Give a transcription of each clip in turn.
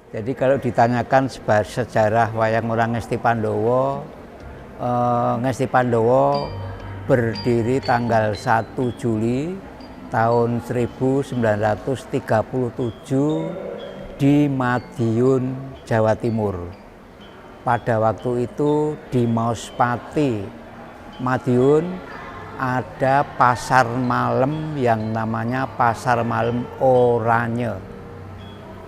Jadi kalau ditanyakan sejarah wayang orang Ngesti Pandowo, Ngesti Pandowo berdiri tanggal 1 Juli tahun 1937 di Madiun, Jawa Timur. Pada waktu itu di Mauspati, Madiun, ada pasar malam yang namanya Pasar Malam Oranye.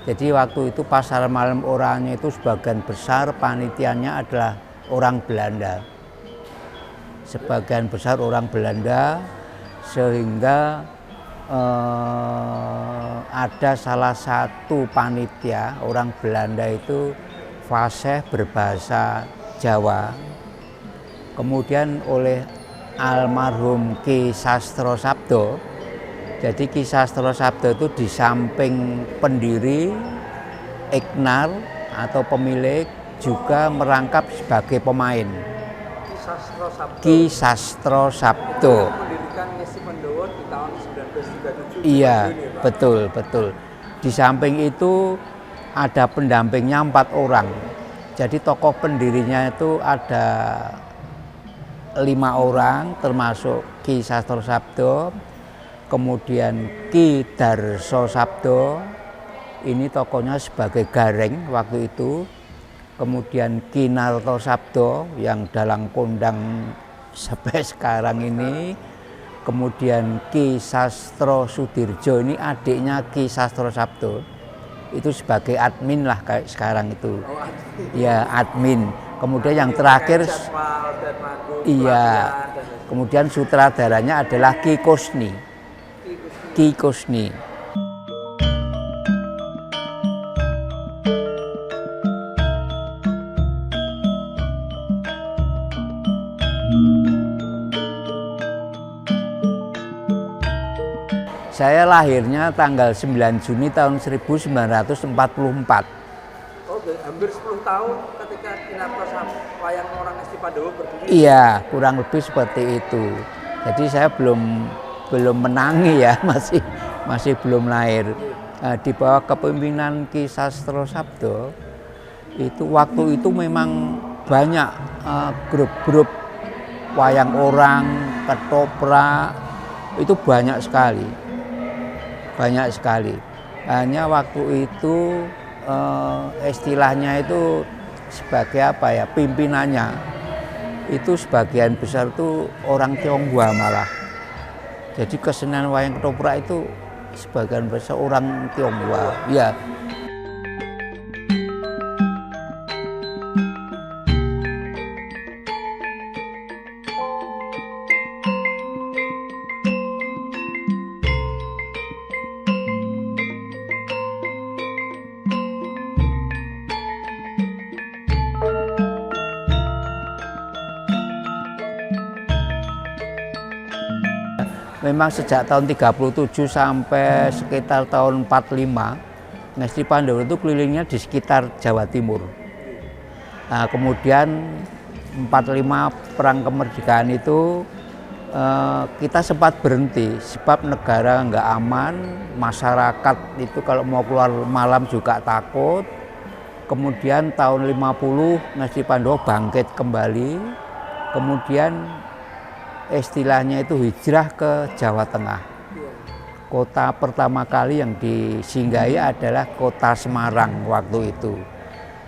Jadi waktu itu pasar malam Oranye itu sebagian besar panitianya adalah orang Belanda. Sebagian besar orang Belanda, sehingga ada salah satu panitia orang Belanda itu fasih berbahasa Jawa. Kemudian oleh almarhum Ki Sastro Sabdo. Jadi Ki Sastro Sabdo itu di samping pendiri, Eknar atau pemilik, juga merangkap sebagai pemain. Ki Sastro Sabdo. Mendirikan Ngesti Pandowo di tahun 1937. Iya, betul. Di samping itu ada pendampingnya 4 orang. Jadi tokoh pendirinya itu ada 5 orang, termasuk Ki Sastro Sabdo, kemudian Ki Darso Sabdo, ini tokohnya sebagai Gareng waktu itu, kemudian Ki Narto Sabdo yang dalang kondang sampai sekarang ini, kemudian Ki Sastro Sudirjo, ini adiknya Ki Sastro Sabdo, itu sebagai admin lah kayak sekarang itu. Ya, admin. Kemudian yang terakhir, iya, kemudian sutradaranya adalah Ki Kusni. Ki Kusni. Saya lahirnya tanggal 9 Juni tahun 1944. Oh, hampir 10 tahun ketika Kinarto wayang orang Ngesti Pandowo berdiri. Iya, kurang lebih seperti itu. Jadi saya belum menangi ya, masih belum lahir. Di bawah kepemimpinan Ki Sastro Sabdo, itu waktu itu memang banyak grup-grup wayang orang, ketoprak, itu banyak sekali. Hanya waktu itu istilahnya itu sebagai apa ya, pimpinannya itu sebagian besar itu orang Tionghoa malah. Jadi kesenian wayang ketoprak itu sebagian besar orang Tionghoa. Ya. Memang sejak tahun 37 sampai sekitar tahun 45, Ngesti Pandowo itu kelilingnya di sekitar Jawa Timur. Nah, kemudian 45 perang kemerdekaan itu kita sempat berhenti sebab negara nggak aman, masyarakat itu kalau mau keluar malam juga takut. Kemudian tahun 50 Ngesti Pandowo bangkit kembali, kemudian istilahnya itu hijrah ke Jawa Tengah. Kota pertama kali yang disinggahi adalah kota Semarang waktu itu.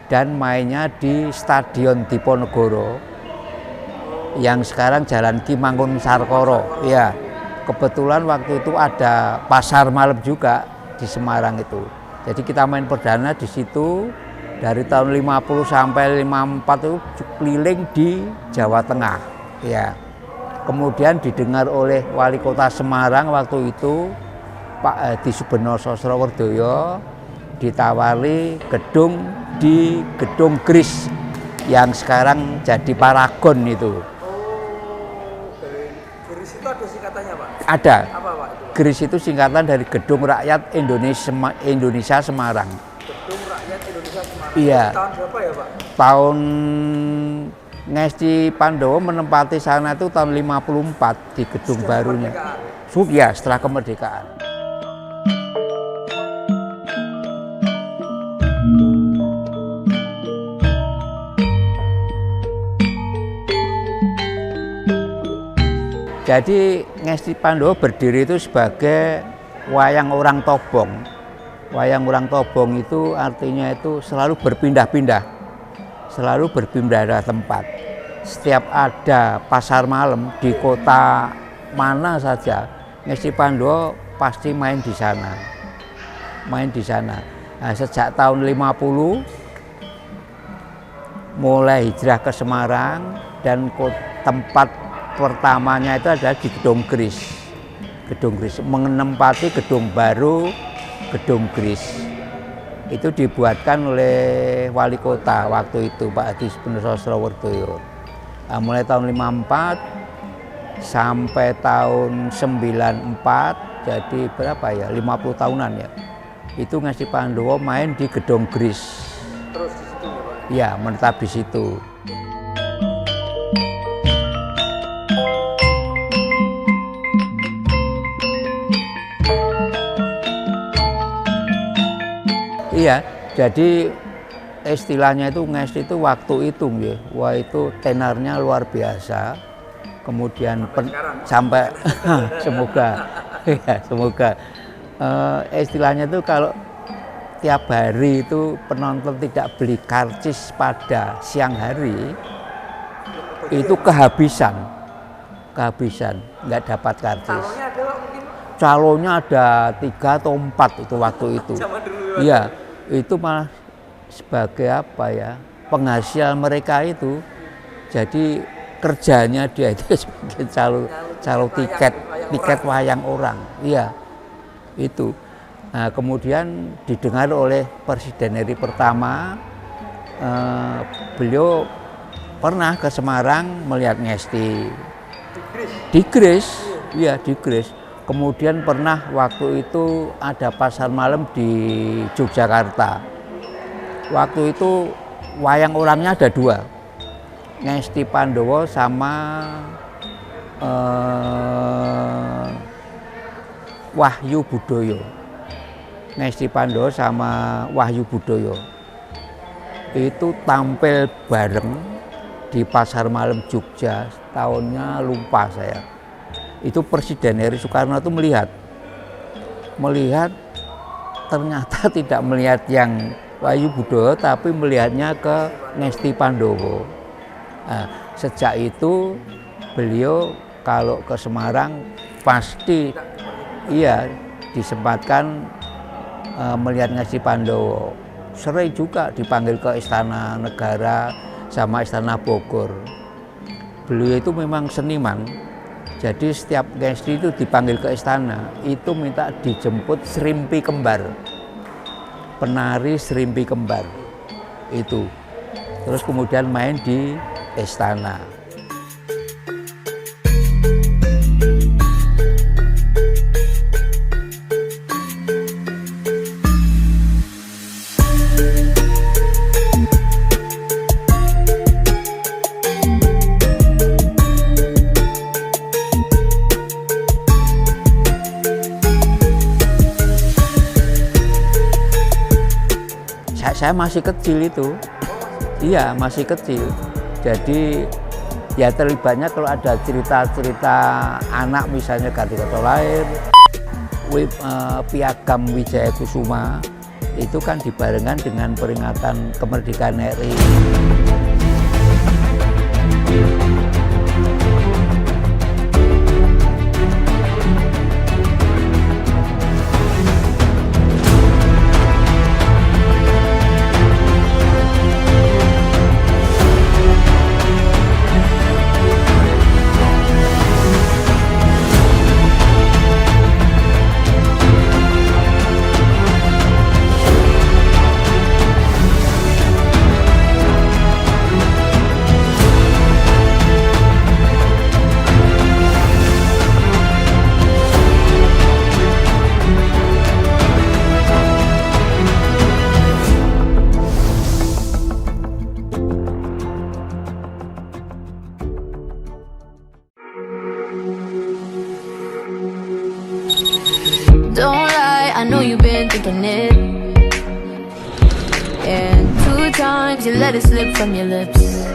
Dan mainnya di Stadion Diponegoro yang sekarang Jalan Ki Mangkunsarkoro. Ya, kebetulan waktu itu ada pasar malam juga di Semarang itu. Jadi kita main perdana di situ dari tahun 50 sampai 54 itu keliling di Jawa Tengah. Ya. Kemudian didengar oleh Wali Kota Semarang waktu itu, Pak Edi Subeno Sosrowerdoyo, ditawari gedung di Gedung Gris yang sekarang jadi Paragon itu. Oh, Gris itu ada singkatannya, Pak? Ada. Apa, Pak, itu? Gris itu singkatan dari Gedung Rakyat Indonesia Semarang. Gedung Rakyat Indonesia Semarang. Iya. Tahun berapa ya, Pak? Tahun Ngesti Pandowo menempati sana itu tahun 54 di gedung barunya. Ya, setelah kemerdekaan. Jadi Ngesti Pandowo berdiri itu sebagai wayang orang Tobong. Wayang orang Tobong itu artinya itu selalu berpindah-pindah, selalu berpindah tempat. Setiap ada pasar malam di kota mana saja, Ngesti Pandowo pasti main di sana. Nah, sejak tahun 50 mulai hijrah ke Semarang dan tempat pertamanya itu adalah di Gedung Gris. Gedung Gris menempati gedung baru, Gedung Gris. Itu dibuatkan oleh wali kota waktu itu Pak Adi Sosrowerdoyo. Nah, mulai tahun 54 sampai tahun 94, jadi berapa ya? 50 tahunan ya. Itu Ngesti Pandowo main di Gedung Gris. Terus di situ ya Pak? Ya, menetap di situ. Iya, jadi istilahnya itu Ngesti itu waktu hitung ya. Wah, itu tenarnya luar biasa. Kemudian sampai semoga ya, semoga istilahnya itu kalau tiap hari itu penonton tidak beli karcis pada siang hari itu kehabisan, nggak dapat karcis. Calonnya ada 3 atau 4 itu waktu itu. Iya, itu malah sebagai apa ya, penghasilan mereka itu. Jadi kerjanya dia itu sebagai calo tiket wayang orang. Iya, itu. Nah, kemudian didengar oleh Presiden RI pertama, beliau pernah ke Semarang melihat Ngesti. Di Gris, iya di Gris. Kemudian pernah waktu itu ada pasar malam di Yogyakarta. Waktu itu wayang orangnya ada 2, Ngesti Pandowo sama Wahyu Budoyo. Ngesti Pandowo sama Wahyu Budoyo itu tampil bareng di pasar malam Jogja, tahunnya lupa saya. Itu Presiden RI Soekarno itu melihat ternyata tidak melihat yang Wahyu Budoyo, tapi melihatnya ke Ngesti Pandowo. Nah, sejak itu beliau kalau ke Semarang pasti iya disempatkan melihat Ngesti Pandowo. Sering juga dipanggil ke Istana Negara sama Istana Bogor. Beliau itu memang seniman. Jadi setiap Ngesti itu dipanggil ke istana, itu minta dijemput Serimpi Kembar, penari Serimpi Kembar itu. Terus kemudian main di istana. Saya masih kecil itu, iya masih kecil. Jadi ya terlibatnya kalau ada cerita-cerita anak misalnya Gatotkaca lahir, Piagam Wijaya Kusuma itu kan dibarengan dengan peringatan kemerdekaan RI. Don't lie, I know you've been thinking it. And 2 times you let it slip from your lips.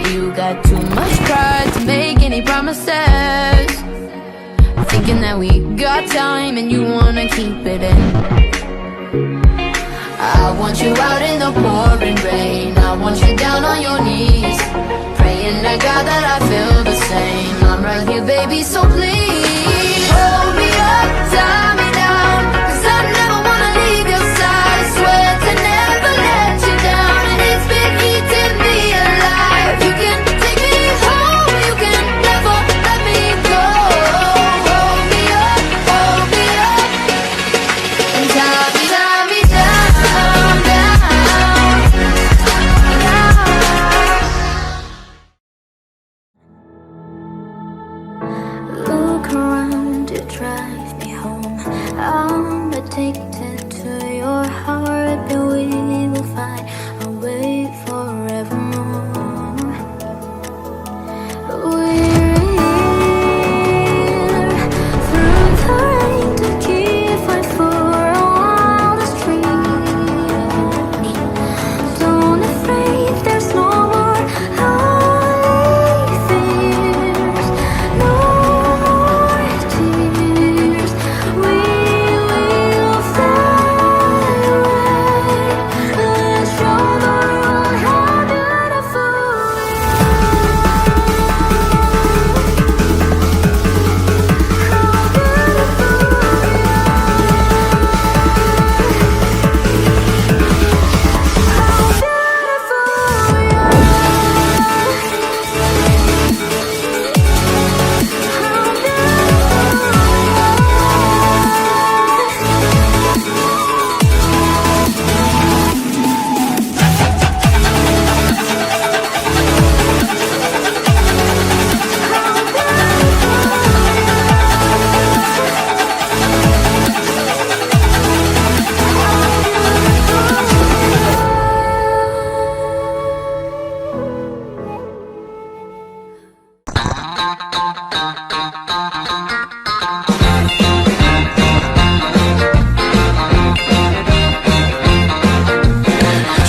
You got had too much pride to make any promises. Thinking that we got time and you wanna keep it in. I want you out in the pouring rain. I want you down on your knees, praying to God that I feel the same. I'm right here, baby, so please hold me up, tie me down, 'cause I never wanna leave your side. Swear to never let you down, and it's been eating me alive. You can take me home, you can never let me go. Hold me up, and tie me down, down. Look around, you drive me home. I'm addicted to your heart, but we will find a way forevermore. We're here through the rain to keep fight for our wildest dreams. Don't afraid, there's no more lonely fears, no more tears. We will fly away. Let's show the world how beautiful we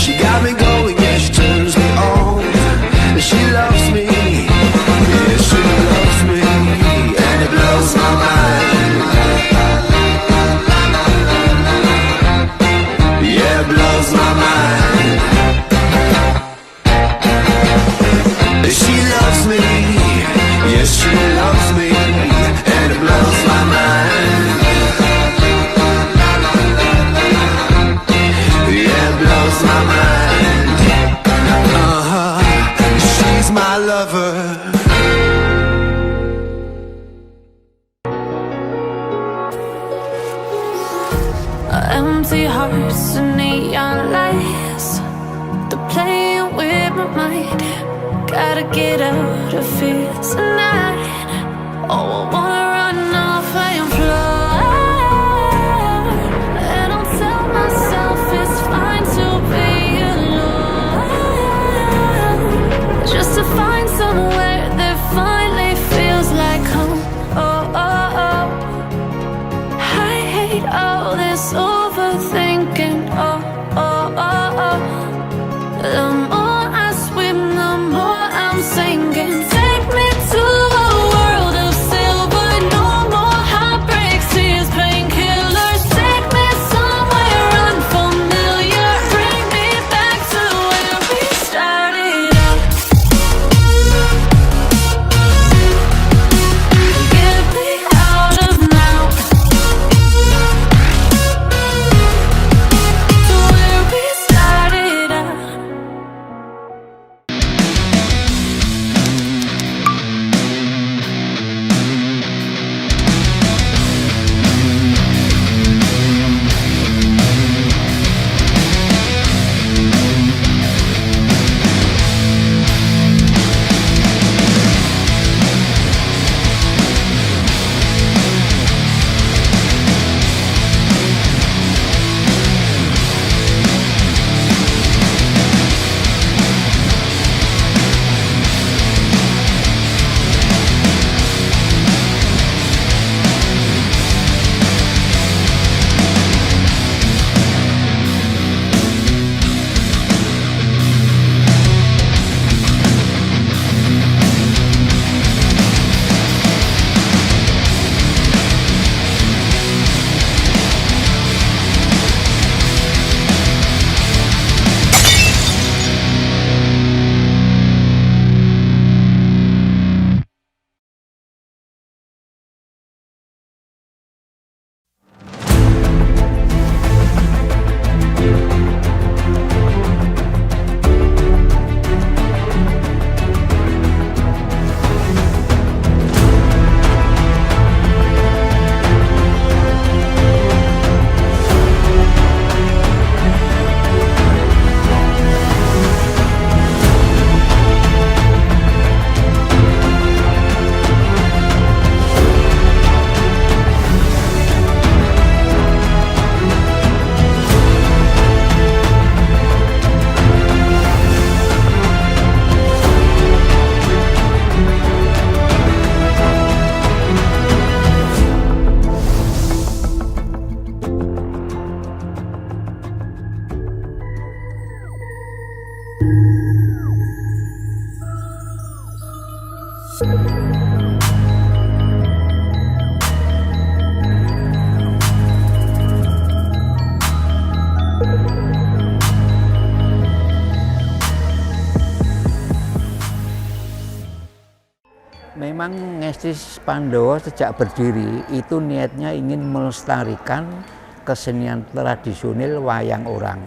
She got me going, yeah, she turns me on. She loves me, yeah, she loves me, and it blows my mind. Yeah, it blows my mind. She loves me, yes, she loves me, and it blows my mind. Yeah, it blows my mind. She's my lover. Empty hearts and neon lights, they're playing with my mind. Gotta get out of here tonight. Oh, I wanna run off and fly, and I'll tell myself it's fine to be alone, just to find somewhere that finally feels like home. Oh, oh, oh. I hate all this overthinking. Oh, oh, oh, oh. The more I swim, the more I'm sinking. Take me to a world of silver. No more heartbreaks, tears, painkillers. Take me somewhere unfamiliar. Bring me back to where we started out. Get me out of now. memang Ngesti Pandowo sejak berdiri itu niatnya ingin melestarikan kesenian tradisional wayang orang.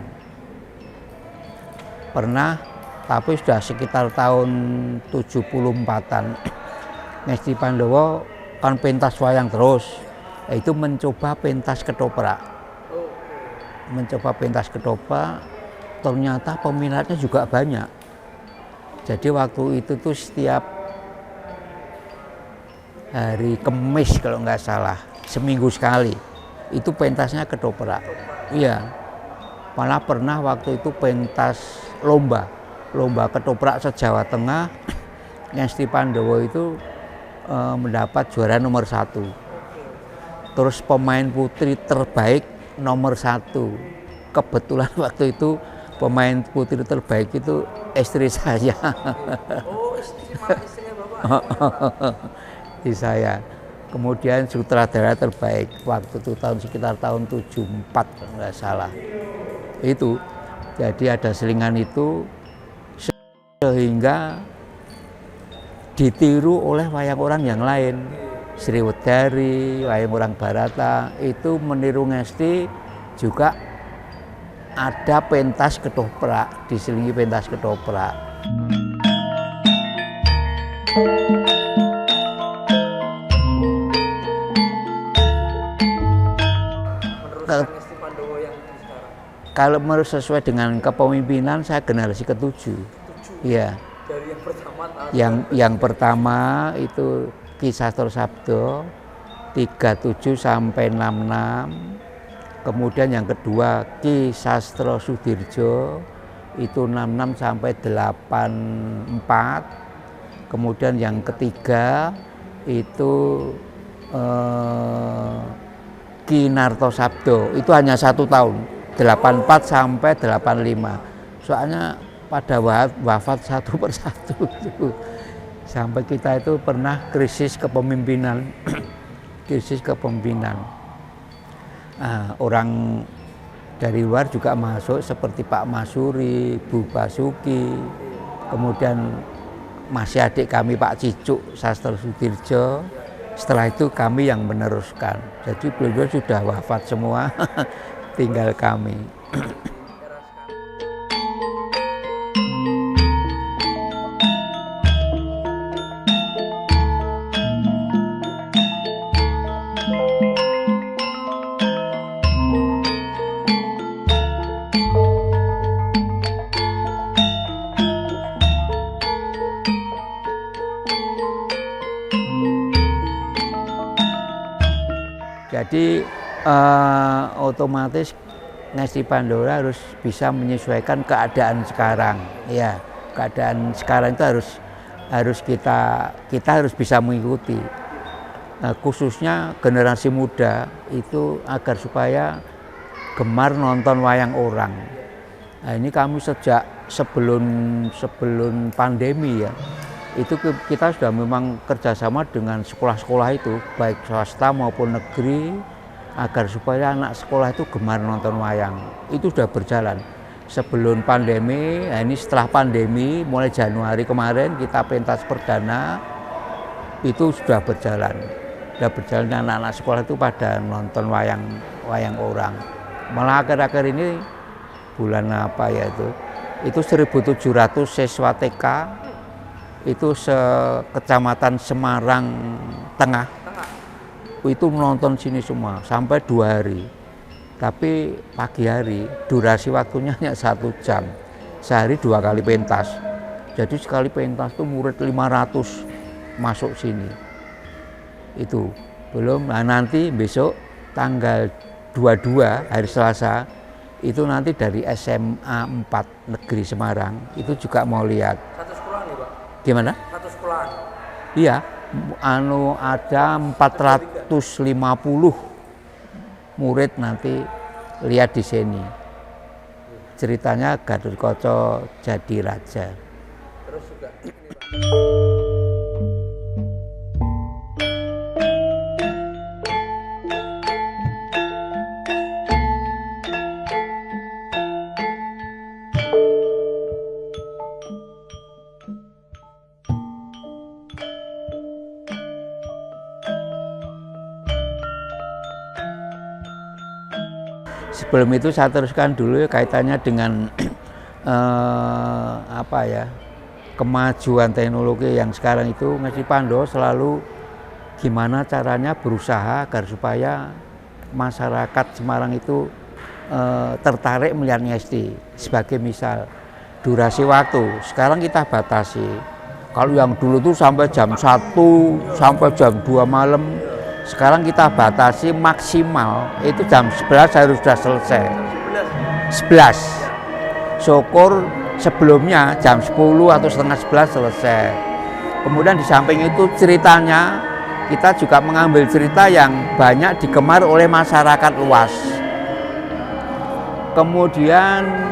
Pernah, tapi sudah sekitar tahun 74-an, Ngesti Pandowo kan pentas wayang terus, itu mencoba pentas ketoprak. Mencoba pentas ketoprak, ternyata peminatnya juga banyak. Jadi waktu itu tuh setiap hari Kamis kalau nggak salah, seminggu sekali, itu pentasnya ketoprak. Iya, malah pernah waktu itu pentas lomba ketoprak se-Jawa Tengah, Ngesti Pandowo itu mendapat juara nomor 1. Terus pemain putri terbaik nomor 1. Kebetulan waktu itu pemain putri terbaik itu istri saya. Oh, istrinya Bapak. Istri saya. Kemudian sutradara terbaik waktu itu sekitar tahun 74 nggak salah. Itu jadi ada selingan itu sehingga ditiru oleh wayang orang yang lain. Sriwedari, wayang orang Barata itu meniru Ngesti, juga ada pentas ketoprak, diselingi pentas ketoprak. Ngesti Pandowo yang sekarang. Kalau menurut sesuai dengan kepemimpinan saya generasi ke-7. Iya. Dari yang pertama Yang pertama itu Ki Sastro Sabdo 37 sampai 66. Kemudian yang kedua Ki Sastro Sudirjo itu 66 sampai 84. Kemudian yang ketiga itu Ki Narto Sabdo, itu hanya 1 tahun, 84 sampai 85. Soalnya pada wafat satu persatu itu. Sampai kita itu pernah krisis kepemimpinan. Krisis kepemimpinan. Orang dari luar juga masuk seperti Pak Masuri, Bu Basuki, kemudian masih adik kami Pak Cicuk Sastro Sudirjo. Setelah itu kami yang meneruskan. Jadi beliau sudah wafat semua, tinggal kami. Jadi otomatis Ngesti Pandowo harus bisa menyesuaikan keadaan sekarang. Ya, keadaan sekarang itu harus kita harus bisa mengikuti. Khususnya generasi muda itu agar supaya gemar nonton wayang orang. Nah, ini kami sejak sebelum pandemi ya, itu kita sudah memang kerjasama dengan sekolah-sekolah itu, baik swasta maupun negeri, agar supaya anak sekolah itu gemar nonton wayang. Itu sudah berjalan sebelum pandemi. Nah, ini setelah pandemi mulai Januari kemarin kita pentas perdana itu sudah berjalan anak-anak sekolah itu pada nonton wayang orang. Malah akhir-akhir ini bulan apa ya itu 1.700 siswa TK itu sekecamatan Semarang Tengah itu nonton sini semua sampai 2 hari. Tapi pagi hari durasi waktunya hanya 1 jam, sehari 2 kali pentas. Jadi sekali pentas tuh murid 500 masuk sini. Itu belum. Nah, nanti besok tanggal 22 hari Selasa itu nanti dari SMA 4 Negeri Semarang itu juga mau lihat. Satu sekolah nih Pak? Gimana? Satu sekolah? Iya, ada 450 murid nanti lihat di sini. Ceritanya Gatotkaca jadi raja. Terus juga ini Pak. sebelum itu saya teruskan dulu kaitannya dengan kemajuan teknologi yang sekarang itu. Ngesti Pandowo selalu gimana caranya berusaha agar supaya masyarakat Semarang itu tertarik melihat Ngesti. Sebagai misal durasi waktu, sekarang kita batasi. Kalau yang dulu tuh sampai jam 1 sampai jam 2 malam, sekarang kita batasi maksimal itu jam 11 harus sudah selesai. 11. Syukur sebelumnya jam 10 atau setengah 11 selesai. Kemudian di samping itu ceritanya, kita juga mengambil cerita yang banyak digemar oleh masyarakat luas. Kemudian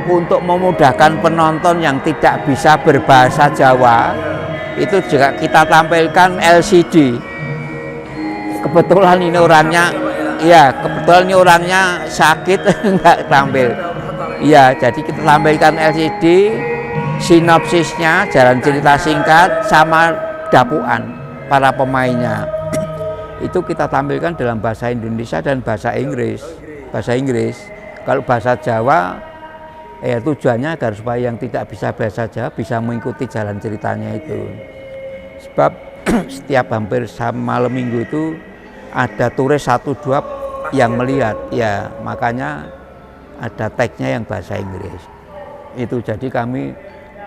untuk memudahkan penonton yang tidak bisa berbahasa Jawa, itu juga kita tampilkan LCD. Kebetulan ini orangnya sakit nggak tampil. Iya, jadi kita tampilkan LCD, sinopsisnya, jalan cerita singkat, sama dapuan para pemainnya. Itu kita tampilkan dalam bahasa Indonesia dan bahasa Inggris. Bahasa Inggris. Kalau bahasa Jawa, tujuannya agar supaya yang tidak bisa bahasa Jawa bisa mengikuti jalan ceritanya itu. Sebab setiap hampir malam minggu itu ada turis 1-2 yang melihat, ya makanya ada tag-nya yang bahasa Inggris. Itu jadi kami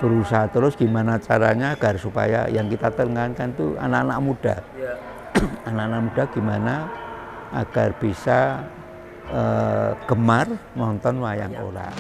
berusaha terus gimana caranya agar supaya yang kita tekankan itu anak-anak muda. Anak-anak muda gimana agar bisa gemar nonton wayang orang.